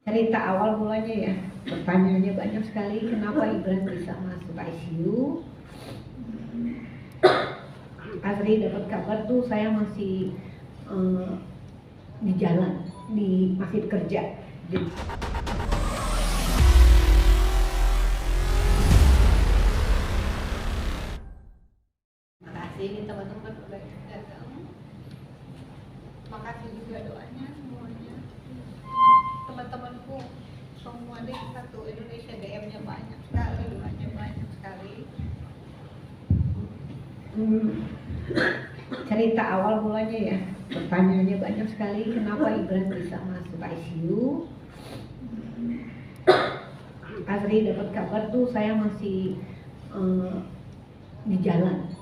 Cerita awal mulanya ya, pertanyaannya banyak sekali. Kenapa Ibran bisa masuk ICU? Azri dapat kabar tuh saya masih di jalan, masih kerja. Makasih nih teman-teman udah datang. Makasih juga doanya semuanya. Teman-temanku semua deh, satu Indonesia DM-nya banyak sekali, doanya banyak sekali. Cerita awal mulanya ya, pertanyaannya banyak sekali. Kenapa Ibran bisa masuk ICU? Azri dapat kabar tuh saya masih di jalan,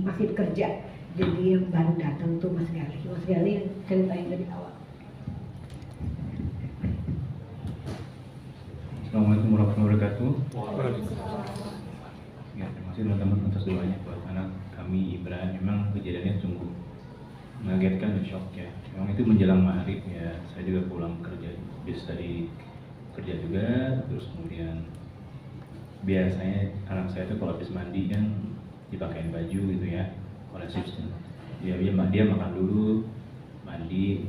masih kerja. Jadi yang baru datang tuh Mas Gali yang ceritain dari awal. Assalamualaikum warahmatullahi wabarakatuh. Ya, terima kasih teman-teman atas doanya buat anak kami Ibran. Memang kejadiannya sungguh mengagetkan dan shock ya. Memang itu menjelang maghrib ya. Saya juga pulang kerja, habis tadi kerja juga. Terus kemudian biasanya anak saya itu kalau habis mandi kan dipakein baju gitu ya oleh suster. Dia makan dulu, mandi,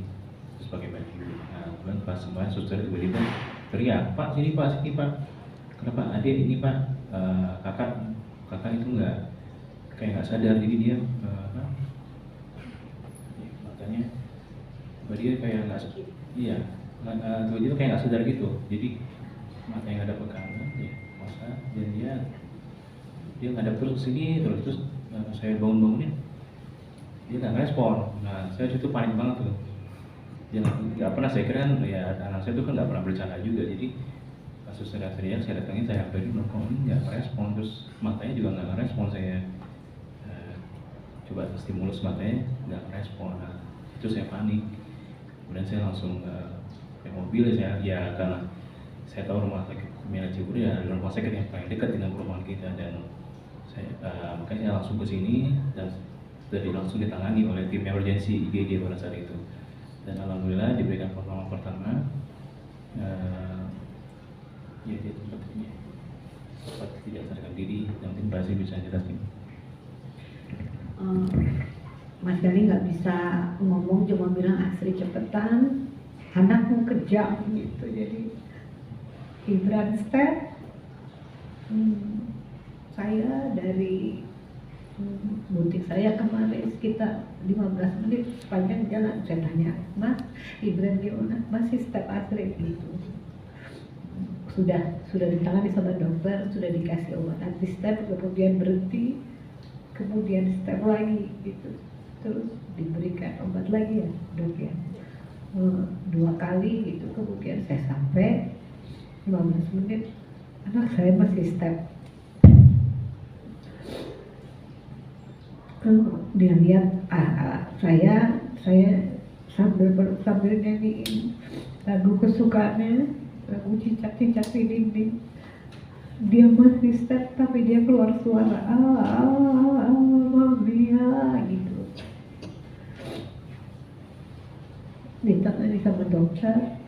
terus pakai baju. Nah, kemudian pas semuanya suster tiba-tiba teriak, Pak sini Pak, kenapa adik ini Pak, kakak itu nggak sadar, jadi dia matanya dia kayak nggak, iya, tiba-tiba kayak nggak sadar gitu, jadi matanya nggak ada pegangan, ya masa, dan dia ngadap terus sini terus saya bangunin, dia nggak respon. Nah saya situ panik banget tuh. Dia nggak pernah, saya kira kan ya anak saya itu kan nggak pernah bercanda juga, jadi kasus saya teriak, saya datangin, saya hampiri, kok ini nggak respon, terus matanya juga nggak respon. Saya coba stimulus matanya nggak respon. Nah itu saya panik, kemudian saya langsung ke mobil. Ya karena saya tahu rumah sakit Mina Ciburi ya rumah sakit yang paling dekat dengan perumahan kita, dan makanya saya langsung ke sini dan langsung ditangani oleh tim emergency IGD pada saat itu. Dan alhamdulillah diberikan pertolongan pertama, ya dia sempat tidak sadarkan diri, dan mungkin Mbak bisa jelasin. Mas Gali nggak bisa ngomong, cuma bilang Asri cepetan, anakmu kejam gitu. Jadi Ibran step, saya dari butik saya kemarin sekitar 15 menit sepanjang jalan. Saya tanya, Mas, Ibran gimana? Masih step Asri gitu. Sudah ditangani sama dokter, sudah dikasih obat anti step, kemudian berhenti, kemudian step lagi gitu. Terus diberikan obat lagi ya dok ya, 2 kali gitu. Kemudian saya sampai 15 menit, anak saya masih step. Dia lihat saya sambil nyanyiin lagu kesukaannya, lagu cicak-cicak di dinding. Dia masih step tapi dia keluar suara Mia gitu. Ditangani sama dokter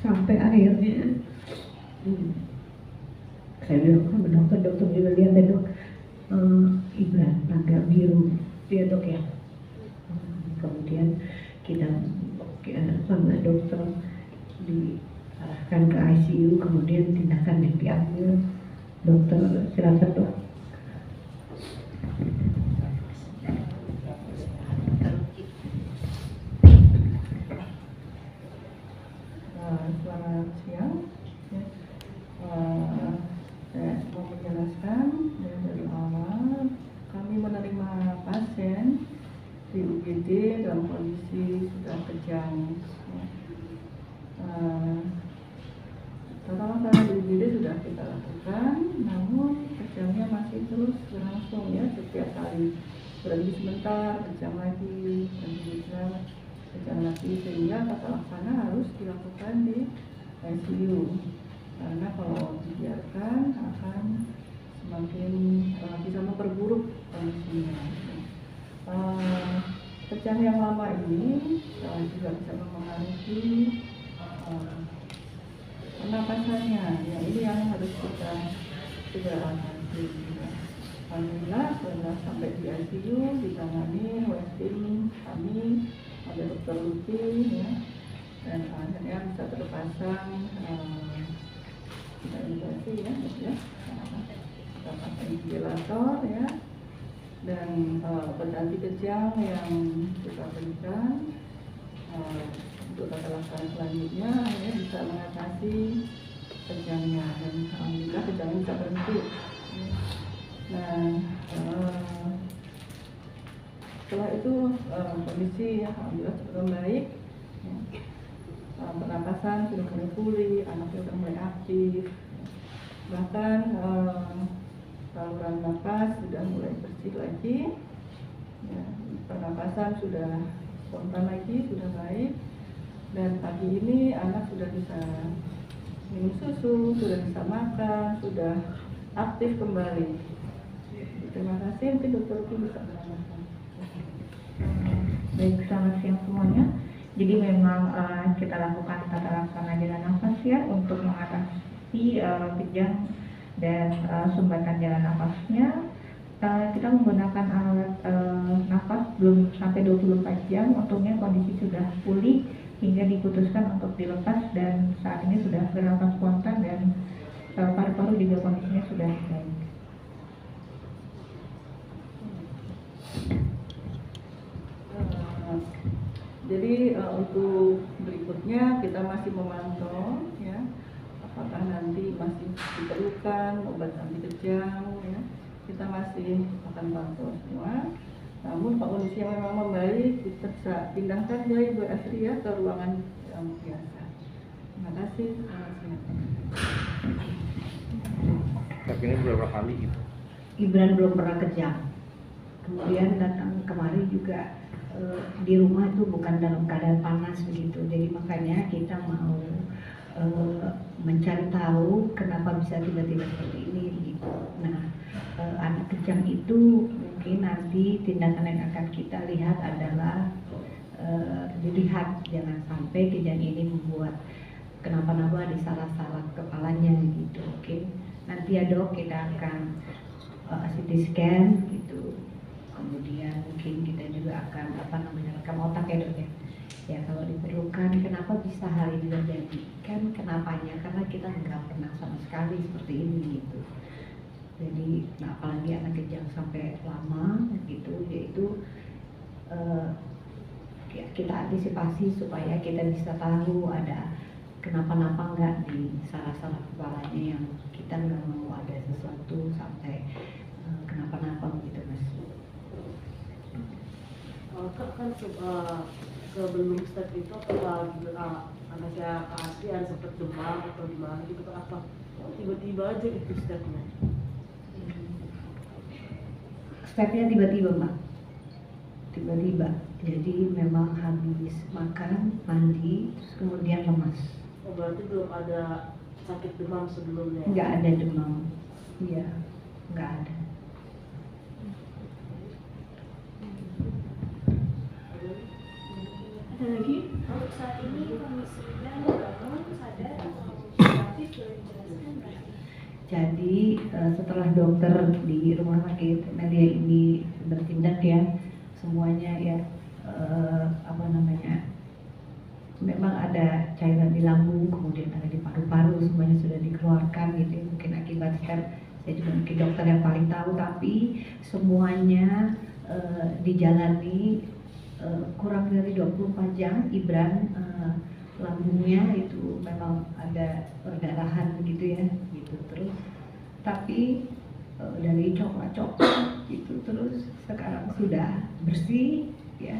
sampai akhirnya saya bilang sama dokter juga lihat ya dok, Ibran agak biru dia dok ya. Kemudian kita sama dokter diarahkan ke ICU, kemudian tindakan yang diambil. Dokter silakan dok. Selamat siang. Saya mau menjelaskan dari awal kami menerima pasien di UGD dalam kondisi sudah kejang. Tata di UGD sudah kita lakukan, namun kejangnya masih terus berlangsung ya, setiap kali berhenti sebentar, kejang lagi, kejang lagi, sehingga tata laksana harus dilakukan di ICU. Karena kalau dibiarkan akan semakin bisa memperburuk kondisinya. Kejang yang lama ini juga bisa mempengaruhi pernapasannya. Ya, ini yang harus kita segera atasi. Ya. Alhamdulillah setelah sampai di ICU ditangani oleh tim kami, ada dokter Lutfi, ya, dan akhirnya bisa terpasang ventilasi ya, kita pasang ventilator ya, dan obat anti kejang yang kita berikan untuk tata laksana selanjutnya akhirnya bisa mengatasi kejangnya, dan alhamdulillah kejangnya bisa berhenti. Nah, setelah itu kondisi ya alhamdulillah cukup membaik. Ya. Pernapasan sudah mulai pulih, anaknya sudah mulai aktif, bahkan saluran nafas sudah mulai bersih lagi. Ya, pernapasan sudah spontan lagi, sudah baik, dan pagi ini anak sudah bisa minum susu, sudah bisa makan, sudah aktif kembali. Terima kasih, mungkin dokter Luki bisa menambahkan. Baik, selamat siang semuanya. Jadi memang kita lakukan tata laksana jalan nafas ya untuk mengatasi kejang dan sumbatan jalan nafasnya. Kita menggunakan alat nafas belum sampai 24 jam. Untungnya kondisi sudah pulih hingga diputuskan untuk dilepas, dan saat ini sudah bernafas spontan dan paru-paru juga kondisinya sudah baik. Jadi untuk berikutnya kita masih memantau ya, apakah nanti masih diperlukan obat anti kejang ya, kita masih akan pantau semua. Namun kondisi yang memang membaik, kita bisa pindahkan ke Ibu Asri ya ke ruangan yang biasa. Terima kasih. Tapi ini berapa kali gitu? Ibran belum pernah kejang. Kemudian datang kemari juga di rumah itu bukan dalam keadaan panas begitu. Jadi makanya kita mau mencari tahu kenapa bisa tiba-tiba seperti ini begitu. Nah, anak kejang itu mungkin nanti tindakan yang akan kita lihat adalah dilihat jangan sampai kejang ini membuat kenapa-napa di salah-salah kepalanya gitu. Oke. Nanti ya dok, kita akan CT scan gitu. Kemudian mungkin kita juga akan rekam otak ya dok ya. Ya kalau diperlukan, kenapa bisa hal ini terjadi? Kan kenapanya? Karena kita nggak pernah sama sekali seperti ini gitu. Jadi, nah apalagi anak kejang sampai lama gitu, yaitu ya, kita antisipasi supaya kita bisa tahu ada kenapa-napa nggak di salah-salah kepalanya yang kita nggak mau ada sesuatu sampai kenapa-napa gitu mas. Kan sebelum step itu apakah anaknya Kak Asri ada sempat demam atau gimana gitu, apa tiba-tiba aja itu stepnya? Stepnya tiba-tiba mbak, tiba-tiba. Jadi memang habis makan, mandi, terus kemudian lemas. Oh, berarti belum ada sakit demam sebelumnya? Nggak ada demam, iya, nggak ada. Ada lagi? Untuk saat ini kondisinya bangun, sadar atau aktif, boleh dijelaskan nggak? Jadi setelah dokter di rumah sakit Melia ini bertindak ya, semuanya ya memang ada cairan di lambung, kemudian ada di paru-paru, semuanya sudah dikeluarkan gitu. Mungkin akibat step, saya juga mungkin dokter yang paling tahu, tapi semuanya dijalani kurang dari 24 jam. Ibran lambungnya itu memang ada perdarahan begitu ya gitu, terus tapi dari coklat gitu, terus sekarang sudah bersih ya,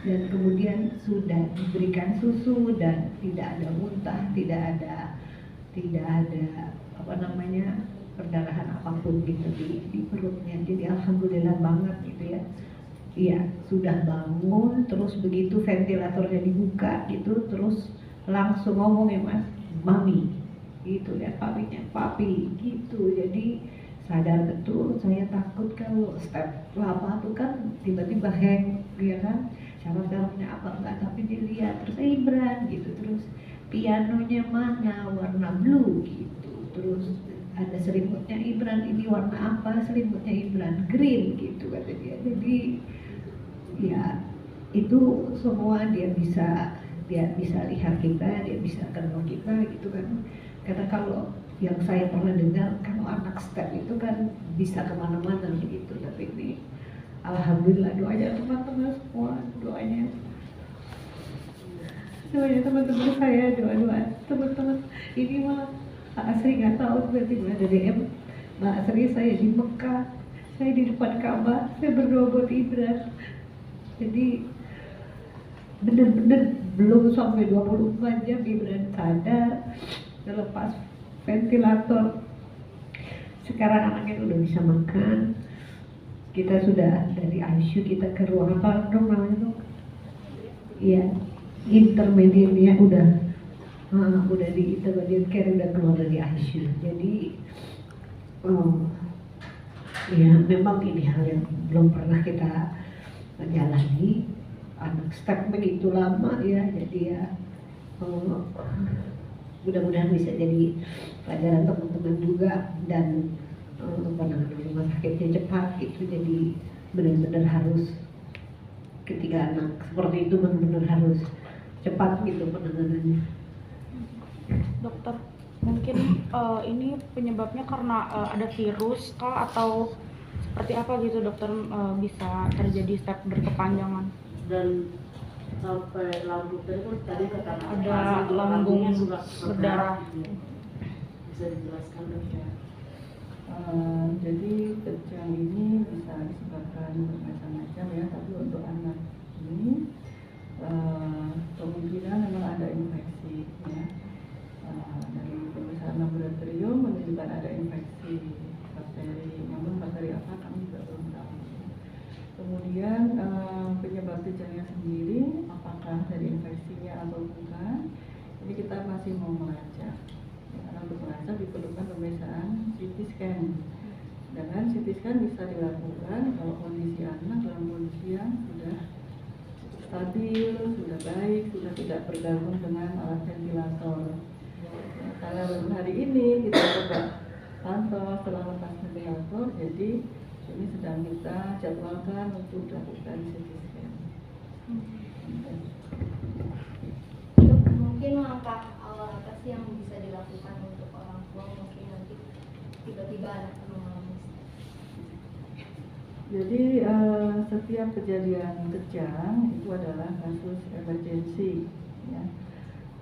dan kemudian sudah diberikan susu dan tidak ada muntah, tidak ada perdarahan apapun gitu di perutnya. Jadi alhamdulillah banget gitu ya. Iya, sudah bangun, terus begitu ventilatornya dibuka gitu, terus langsung ngomong ya mas, mami, gitu ya, papi, gitu. Jadi sadar betul, saya takut kalau step lama tuh kan tiba-tiba hang, ya kan, syaraf-syarafnya apa enggak, tapi dilihat, terus Ibran gitu, terus pianonya mana, warna blue gitu. Terus ada selimutnya Ibran, ini warna apa, selimutnya Ibran green gitu kata dia. Jadi ya itu semua dia bisa lihat kita, dia bisa kenal kita gitu kan. Karena kalau yang saya pernah dengar, kalau anak STEP itu kan bisa kemana-mana gitu. Tapi ini alhamdulillah, doanya teman-teman semua, doanya teman-teman saya, doa teman-teman ini mah Mbak Asri nggak tahu, berarti ada DM Mbak Asri, saya di Mekah, saya di depan Ka'bah, saya berdoa buat Ibran. Jadi bener-bener belum sampai 24 jam Ibran sadar, terlepas ventilator. Sekarang anaknya udah bisa makan. Kita sudah dari ICU kita ke ruang apa dong namanya dong? Iya, intermediate-nya udah di intermediate care, udah keluar dari ICU. Jadi ya memang ini hal yang belum pernah kita jalani. Anak STEP begitu lama ya, jadi ya mudah-mudahan bisa jadi pelajaran teman-teman juga, dan penanganan rumah sakitnya cepat itu. Jadi benar-benar harus, ketika anak seperti itu benar-benar harus cepat gitu penanganannya. Dokter, mungkin ini penyebabnya karena ada virus kah atau seperti apa gitu dokter, bisa terjadi step berkepanjangan? Dan sampai lambung tadi kata Ada lambung juga berdarah. Bisa dijelaskan dok ya? Jadi kejang ini bisa disebabkan bermacam-macam ya, tapi untuk anak ini kemungkinan memang ada infeksi ya. Dari pemeriksaan laboratorium menunjukkan ada infeksi bakteri, namun bakteri apa kami juga belum tahu. Kemudian penyebab kejangnya sendiri apakah dari infeksinya atau bukan, ini kita masih mau melacak. Karena untuk melacak diperlukan pemeriksaan CT scan. Dengan CT scan bisa dilakukan kalau kondisi anak dalam kondisi yang sudah stabil, sudah baik, sudah tidak bergabung dengan alat ventilator. Karena baru hari ini kita coba pantau setelah lepas ventilator, jadi ini sedang kita jadwalkan untuk dilakukan CT scan. Mungkin langkah awal apa sih yang bisa dilakukan untuk orang tua mungkin nanti tiba-tiba anak mengalami? Jadi setiap kejadian kejang itu adalah kasus emergensi ya.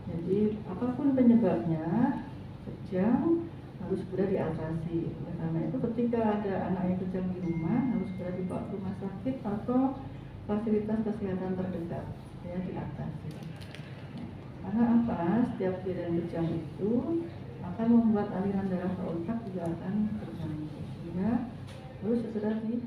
Jadi apapun penyebabnya, kejang harus segera diatasi. Karena itu ketika ada anak yang kejang di rumah, harus segera dibawa ke rumah sakit atau fasilitas kesehatan terdekat ya, diatasi. Karena apa? Setiap kejadian kejang itu akan membuat aliran darah ke otak juga akan terganggu, sehingga harus segera di